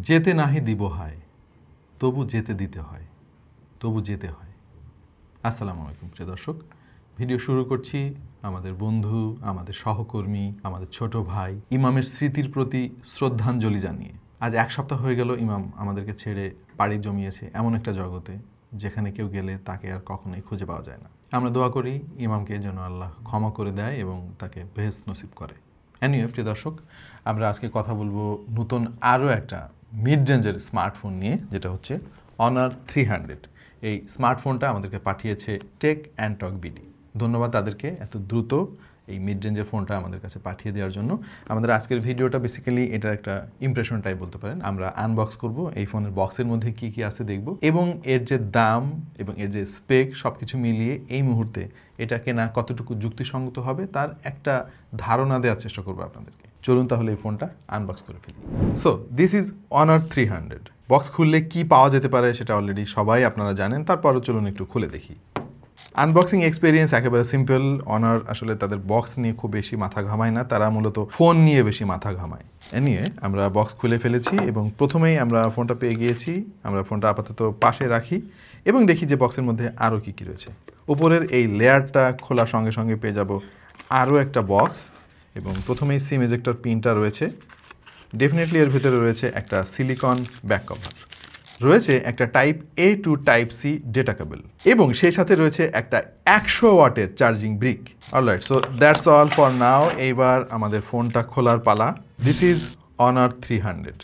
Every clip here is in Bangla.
যেতে নাহি দিব হয়, তবু যেতে দিতে হয়, তবু যেতে হয়। আসসালামু আলাইকুম প্রিয় দর্শক, ভিডিও শুরু করছি আমাদের বন্ধু, আমাদের সহকর্মী, আমাদের ছোট ভাই ইমামের স্মৃতির প্রতি শ্রদ্ধাঞ্জলি জানিয়ে। আজ এক সপ্তাহ হয়ে গেল ইমাম আমাদেরকে ছেড়ে পাড়ি জমিয়েছে এমন একটা জগতে যেখানে কেউ গেলে তাকে আর কখনোই খুঁজে পাওয়া যায় না। আমরা দোয়া করি ইমামকে যেন আল্লাহ ক্ষমা করে দেয় এবং তাকে বেহেশত নসিব করে। এনিওয়ে প্রিয় দর্শক, আমরা আজকে কথা বলবো নতুন আরও একটা মিড রেঞ্জের স্মার্টফোন নিয়ে, যেটা হচ্ছে অনার 300। এই স্মার্টফোনটা আমাদেরকে পাঠিয়েছে টেক অ্যান্ড টক বিডি। ধন্যবাদ তাদেরকে এত দ্রুত এই মিড রেঞ্জের ফোনটা আমাদের কাছে পাঠিয়ে দেওয়ার জন্য। আমাদের আজকের ভিডিওটা বেসিক্যালি এটার একটা ইমপ্রেশন টাইপ বলতে পারেন। আমরা আনবক্স করব, এই ফোনের বক্সের মধ্যে কি কি আছে দেখব, এবং এর যে দাম এবং এর যে স্পেক সব কিছু মিলিয়ে এই মুহূর্তে এটা কেনা কতটুকু যুক্তিসঙ্গত হবে তার একটা ধারণা দেওয়ার চেষ্টা করবো আপনাদেরকে। চলুন তাহলে এই ফোনটা আনবক্স করে ফেলি। So this is Honor 300। Box খুললে কি পাওয়া যেতে পারে সেটা অলরেডি সবাই আপনারা জানেন, তারপরও চলুন একটু খুলে দেখি। আনবক্সিং এক্সপিরিয়েন্স একেবারে সিম্পল। অনার আসলে তাদের বক্স নিয়ে খুব বেশি মাথা ঘামায় না, তারা মূলত ফোন নিয়ে বেশি মাথা ঘামায়। এ নিয়ে আমরা বক্স খুলে ফেলেছি এবং প্রথমেই আমরা ফোনটা পেয়ে গিয়েছি। আমরা ফোনটা আপাতত পাশে রাখি এবং দেখি যে বক্সের মধ্যে আরও কী কী রয়েছে। উপরের এই লেয়ারটা খোলার সঙ্গে সঙ্গে পেয়ে যাব আরও একটা বক্স, এবং প্রথমেই সিম এজেক্টর পিনটা রয়েছে। ডেফিনেটলি এর ভিতরে রয়েছে একটা সিলিকন ব্যাক কভার, রয়েছে একটা type A to type C data cable, এবং সেই সাথে রয়েছে একটা 100 ওয়াটের charging brick. Alright, so that's all for now. এইবার আমাদের ফোনটা খোলার পালা। This is Honor 300।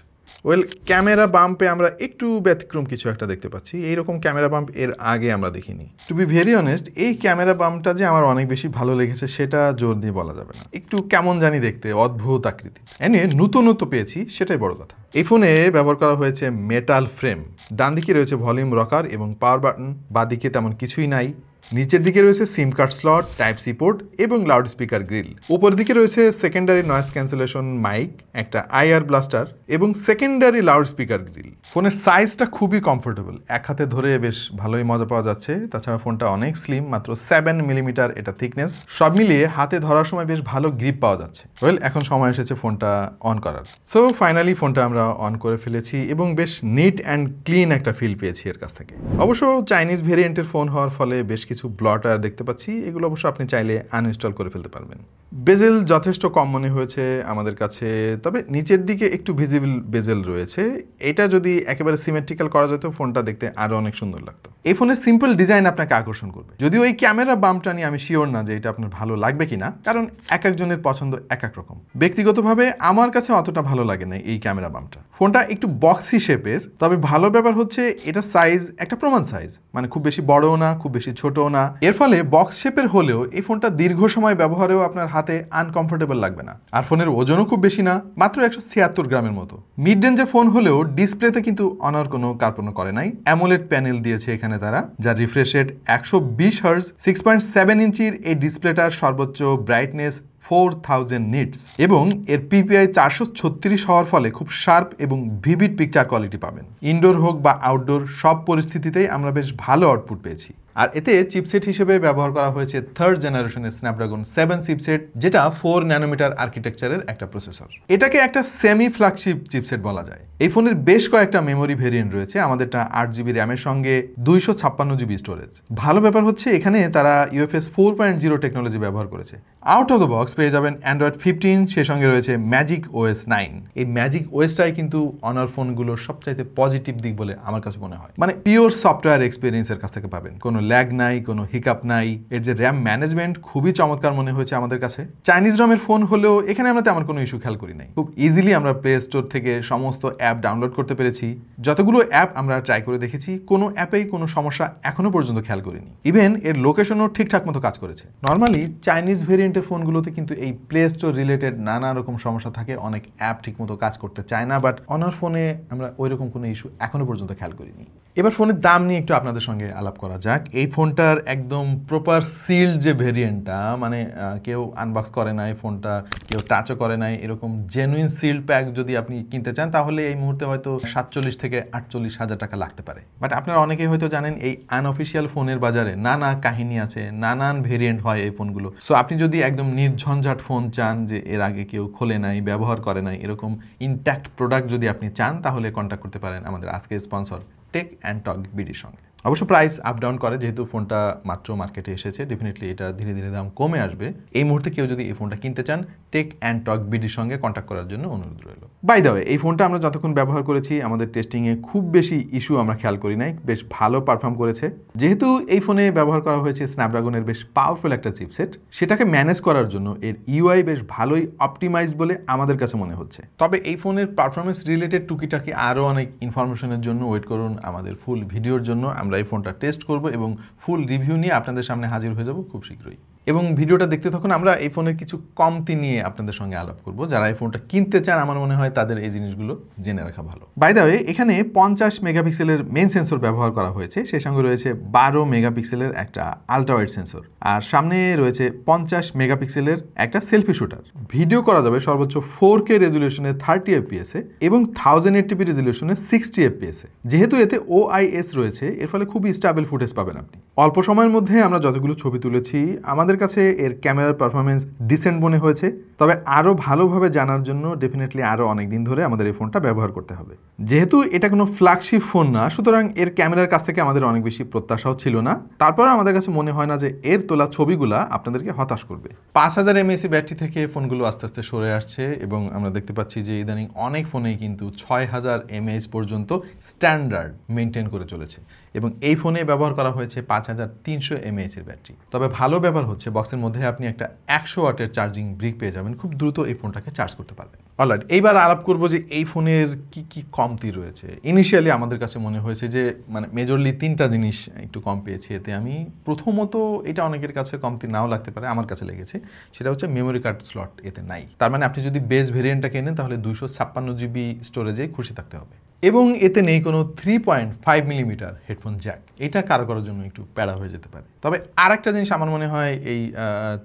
Well, camera বাম্পে আমরা একটু ব্যতিক্রম কিছু একটা দেখতে পাচ্ছি। এইরকম ক্যামেরা বাম্প এর আগে আমরা দেখিনি। টু বি ভেরি অনেস্ট, এই ক্যামেরা বাম্পটা যে আমার অনেক বেশি ভালো লেগেছে সেটা জোর দিয়ে বলা যাবে না। একটু কেমন জানি দেখতে, অদ্ভুত আকৃতি। এনে নতুনত্ব পেয়েছি, সেটাই বড় কথা। এই ফোনে ব্যবহার করা হয়েছে মেটাল ফ্রেম। ডান দিকে রয়েছে ভলিউম রকার এবং পাওয়ার বাটন, বাঁ দিকে তেমন কিছুই নাই। নিচের দিকে রয়েছে SIM card slot, type C port এবং লাউড স্পিকার গ্রিল। উপর দিকে রয়েছে সেকেন্ডারি নয়েজ ক্যান্সেলেশন মাইক, একটা IR ব্লাস্টার এবং সেকেন্ডারি লাউড স্পিকার গ্রিল। ফোনের সাইজটা খুবই কমফোর্টেবল, এক হাতে ধরে বেশ ভালোই মজা পাওয়া যাচ্ছে। তাছাড়া ফোনটা অনেক স্লিম, মাত্র 7 মিলিমিটার এটা থিকনেস। সব মিলিয়ে হাতে ধরার সময় বেশ ভালো গ্রিপ পাওয়া যাচ্ছে। ওয়েল, এখন সময় এসেছে ফোনটা অন করার। সো ফাইনালি ফোনটা আমরা অন করে ফেলেছি এবং বেশ নিট অ্যান্ড ক্লিন একটা ফিল পেয়েছি এর কাছ থেকে। অবশ্য চাইনিজ ভেরিয়েন্টের ফোন হওয়ার ফলে বেশ কিছু ব্লটার দেখতে পাচ্ছি, এগুলো অবশ্য আপনি চাইলে আনইনস্টল করে ফেলতে পারবেন। বেজেল যথেষ্ট কম মনে হয়েছে আমার কাছে, তবে নিচের দিকে একটু ভিজিবল বেজেল রয়েছে। এটা যদি একেবারে সিমেট্রিক্যাল করা যেত ফোনটা দেখতে আরও অনেক সুন্দর লাগতো। এই ফোনের সিম্পল ডিজাইন আপনাকে আকর্ষণ করবে, যদিও এই ক্যামেরা বাম্পটা নিয়ে আমি শিওর না যে এটা আপনার ভালো লাগবে কিনা, কারণ এক একজনের পছন্দ এক এক রকম। ব্যক্তিগতভাবে আমার কাছে অতটা ভালো লাগে না এই ক্যামেরা বাম্পটা। ফোনটা একটু বক্সি শেপের, তবে ভালো ব্যাপার হচ্ছে এটা সাইজ একটা প্রমাণ সাইজ, মানে খুব বেশি বড়ও না খুব বেশি ছোটও না। এর ফলে বক্স শেপের হলেও এই ফোনটা দীর্ঘ সময় ব্যবহারেও আপনার হাতে আনকমফোর্টেবল লাগবে না। আর ফোনের ওজনও খুব বেশি না, মাত্র 176 গ্রামের মতো। মিড রেঞ্জের ফোন হলেও ডিসপ্লেতে কিন্তু অনার কোনো কার্পণ্য করে নাই। অ্যামোলেড প্যানেল দিয়েছে এখানে তারা, যার রিফ্রেশ রেট 120 হার্জ। 6.7 ইঞ্চির এই ডিসপ্লেটার সর্বোচ্চ ব্রাইটনেস 4000 নিটস এবং এর PPI 436 হওয়ার ফলে খুব শার্প এবং ভিভিড পিকচার কোয়ালিটি পাবেন। ইনডোর হোক বা আউটডোর সব পরিস্থিতিতেই আমরা বেশ ভালো আউটপুট পেয়েছি। আর এতে চিপসেট হিসেবে ব্যবহার করা হয়েছে 3rd জেনারেশনের স্ন্যাপড্রাগন 7 চিপসেট, যেটা 4 ন্যানোমিটার আর্কিটেকচারের একটা প্রসেসর। এটাকে একটা সেমি ফ্ল্যাগশিপ চিপসেট বলা যায়। এই ফোনের বেশ কয়েকটা মেমোরি ভেরিয়েন্ট রয়েছে, আমাদেরটা 8GB র্যামের সঙ্গে 256GB স্টোরেজ। ভালো ব্যাপার হচ্ছে এখানে তারা UFS 4.0 টেকনোলজি ব্যবহার করেছে। আউট অফ দ্য বক্স পেয়ে যাবেন অ্যান্ড্রয়েড 15, সে সঙ্গে রয়েছে ম্যাজিক OS 9। এই ম্যাজিক OSটাই কিন্তু অনার ফোনগুলোর সবচাইতে পজিটিভ দিক বলে আমার কাছে মনে হয়। মানে পিওর সফটওয়্যার এক্সপিরিয়েন্সের কাছ থেকে পাবেন, কোনো ল্যাগ নাই, কোনো হিকআপ নাই। এর যে র্যাম ম্যানেজমেন্ট খুবই চমৎকার মনে হয়েছে আমাদের কাছে। চাইনিজ রমের ফোন হলেও এখানে আমরা তেমন কোনো ইস্যু খেয়াল করি নাই। খুব ইজিলি আমরা প্লে স্টোর থেকে সমস্ত অ্যাপ ডাউনলোড করতে পেরেছি। যতগুলো অ্যাপ আমরা ট্রাই করে দেখেছি, কোনো অ্যাপেই কোনো সমস্যা এখনো পর্যন্ত খেয়াল করিনি। ইভেন এর লোকেশনও ঠিকঠাক মতো কাজ করেছে। নর্মালি চাইনিজ ভেরিয়েন্টের ফোনগুলোতে কিন্তু এই প্লে স্টোর রিলেটেড নানা রকম সমস্যা থাকে, অনেক অ্যাপ ঠিক মতো কাজ করতে চায় না, বাট অনার ফোনে আমরা ওইরকম কোনো ইস্যু এখনো পর্যন্ত খেয়াল করিনি। এবার ফোনের দাম নিয়ে একটু আপনাদের সঙ্গে আলাপ করা যাক। এই ফোনটার একদম প্রপার সিল্ড যে ভেরিয়েন্টটা, মানে কেউ আনবক্স করে নাই ফোনটা, কেউ টাচও করে নাই, এরকম জেনুইন সিল্ড প্যাক যদি আপনি কিনতে চান তাহলে এই মুহূর্তে হয়তো 47 থেকে 48 হাজার টাকা লাগতে পারে। বাট আপনারা অনেকেই হয়তো জানেন এই আনঅফিসিয়াল ফোনের বাজারে নানা কাহিনী আছে, নানান ভেরিয়েন্ট হয় এই ফোনগুলো। সো আপনি যদি একদম নির্ঝঞ্ঝাট ফোন চান, যে এর আগে কেউ খোলে নাই, ব্যবহার করে নাই, এরকম ইনট্যাক্ট প্রোডাক্ট যদি আপনি চান, তাহলে কন্ট্যাক্ট করতে পারেন আমাদের আজকের স্পন্সর টেক অ্যান্ড টক বিডির সঙ্গে। অবশ্য প্রাইস আপ ডাউন করে, যেহেতু ফোনটা মাত্র মার্কেটে এসেছে, ডেফিনেটলি এটা ধীরে ধীরে দাম কমে আসবে। এই মুহূর্তে কেউ যদি এই ফোনটা কিনতে চান, টেক অ্যান্ড টক বিডির সঙ্গে কন্ট্যাক্ট করার জন্য অনুরোধ রইল। বাই দ্য ওয়ে, এই ফোনটা আমরা যতক্ষণ ব্যবহার করেছি আমাদের টেস্টিংয়ে খুব বেশি ইস্যু আমরা খেয়াল করি নাই, বেশ ভালো পারফর্ম করেছে। যেহেতু এই ফোনে ব্যবহার করা হয়েছে স্ন্যাপড্রাগনের বেশ পাওয়ারফুল একটা চিপসেট, সেটাকে ম্যানেজ করার জন্য এর ইউআই বেশ ভালোই অপটিমাইজড বলে আমাদের কাছে মনে হচ্ছে। তবে এই ফোনের পারফরমেন্স রিলেটেড টুকিটাকি আরও অনেক ইনফরমেশনের জন্য ওয়েট করুন আমাদের ফুল ভিডিওর জন্য। আমরা এই ফোনটা টেস্ট করব এবং ফুল রিভিউ নিয়ে আপনাদের সামনে হাজির হয়ে যাব খুব শীঘ্রই। এবং ভিডিওটা দেখতে থাকুন, আমরা এই ফোনের কিছু কমতি নিয়ে আপনাদের সঙ্গে আলাপ করব। যারা এই ফোনটা কিনতে চান, আমার মনে হয় তাদের এই জিনিসগুলো জেনে রাখা ভালো। বাই দ্য ওয়ে, এখানে 50 মেগাপিক্সেলের মেইন সেন্সর ব্যবহার করা হয়েছে, সেই সঙ্গে রয়েছে 12 মেগাপিক্সেলের একটা আলট্রা ওয়াইড সেন্সর, আর সামনে রয়েছে 50 মেগাপিক্সেলের একটা সেলফি শুটার। ভিডিও করা যাবে সর্বোচ্চ 4K রেজুলেশনে 30 FPS এবং 1080p রেজুলেশনে 60 FPS। যেহেতু এতে OIS রয়েছে, এর ফলে খুবই স্টেবল ফুটেজ পাবেন আপনি। অল্প সময়ের মধ্যে আমরা যতগুলো ছবি তুলেছি, আমাদের কাছে এর ক্যামেরার পারফরমেন্স ডিসেন্ট মনে হয়েছে। তবে আরও ভালোভাবে জানার জন্য ডেফিনেটলি আরও অনেক দিন ধরে আমাদের এই ফোনটা ব্যবহার করতে হবে। যেহেতু এটা কোনো ফ্ল্যাগশিপ ফোন না, সুতরাং এর ক্যামেরার কাছ থেকে আমাদের অনেক বেশি প্রত্যাশাও ছিল না। তারপরে আমাদের কাছে মনে হয় না যে এর তোলা ছবিগুলা আপনাদেরকে হতাশ করবে। 5000 mAh ব্যাটারি থেকে ফোনগুলো আস্তে আস্তে সরে আসছে এবং আমরা দেখতে পাচ্ছি যে ইদানিং অনেক ফোনেই কিন্তু 6000 mAh পর্যন্ত স্ট্যান্ডার্ড মেনটেন করে চলেছে এবং এই ফোনে ব্যবহার করা হয়েছে 5300 mAh এর ব্যাটারি। তবে ভালো ব্যাপার হচ্ছে বক্সের মধ্যে আপনি একটা 100 ওয়াটের চার্জিং ব্রিক পেয়ে যাবেন, খুব দ্রুত এই ফোনটাকে চার্জ করতে পারবেন। অলরাইট, এইবার আলাপ করবো যে এই ফোনের কি কি কমতি রয়েছে। ইনিশিয়ালি আমাদের কাছে মনে হয়েছে যে মানে মেজরলি 3টা জিনিস একটু কম পেয়েছি এতে আমি। প্রথমত, এটা অনেকের কাছে কমতি নাও লাগতে পারে, আমার কাছে লেগেছে, সেটা হচ্ছে মেমোরি কার্ড স্লট এতে নাই। তার মানে আপনি যদি বেস ভেরিয়েন্টটা কেনেন তাহলে 256 GB স্টোরেজে খুশি থাকতে হবে। এবং এতে নেই কোনো 3.5 মিলিমিটার হেডফোন জ্যাক, এটা কারো করার জন্য একটু প্যারা হয়ে যেতে পারে। তবে আরেকটা জিনিস আমার মনে হয় এই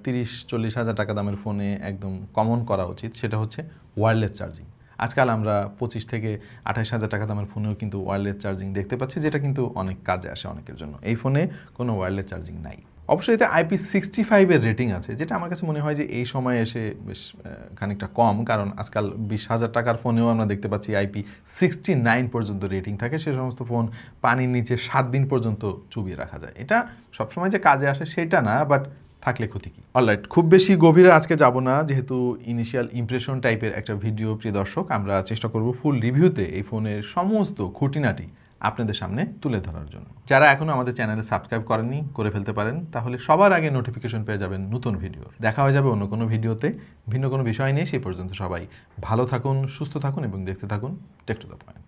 30-40 হাজার টাকা দামের ফোনে একদম কমন করা উচিত, সেটা হচ্ছে ওয়্যারলেস চার্জিং। আজকাল আমরা 25 থেকে 28 হাজার টাকা দামের ফোনেও কিন্তু ওয়্যারলেস চার্জিং দেখতে পাচ্ছি, যেটা কিন্তু অনেক কাজে আসে অনেকের জন্য। এই ফোনে কোনো ওয়্যারলেস চার্জিং নাই। অবশ্যই এতে IP65 এর রেটিং আছে, যেটা আমার কাছে মনে হয় যে এই সময়ে এসে বেশ খানিকটা কম, কারণ আজকাল 20,000 টাকার ফোনেও আমরা দেখতে পাচ্ছি IP69 পর্যন্ত রেটিং থাকে। সে সমস্ত ফোন পানির নিচে 7 দিন পর্যন্ত চুবিয়ে রাখা যায়। এটা সবসময় যে কাজে আসে সেটা না, বাট থাকলে ক্ষতি কি। অলরাইট, খুব বেশি গভীরে আজকে যাব না, যেহেতু ইনিশিয়াল ইমপ্রেশন টাইপের একটা ভিডিও। প্রিয় দর্শক, আমরা চেষ্টা করব ফুল রিভিউতে এই ফোনের সমস্ত খুঁটিনাটি আপনাদের সামনে তুলে ধরার জন্য। যারা এখনো আমাদের চ্যানেলে সাবস্ক্রাইব করেননি, করে ফেলতে পারেন, তাহলে সবার আগে নোটিফিকেশন পেয়ে যাবেন নতুন ভিডিওর। দেখা হয়ে যাবে অন্য কোনো ভিডিওতে ভিন্ন কোনো বিষয় নিয়ে। সেই পর্যন্ত সবাই ভালো থাকুন, সুস্থ থাকুন এবং দেখতে থাকুন টেক টু দ্য পয়েন্ট।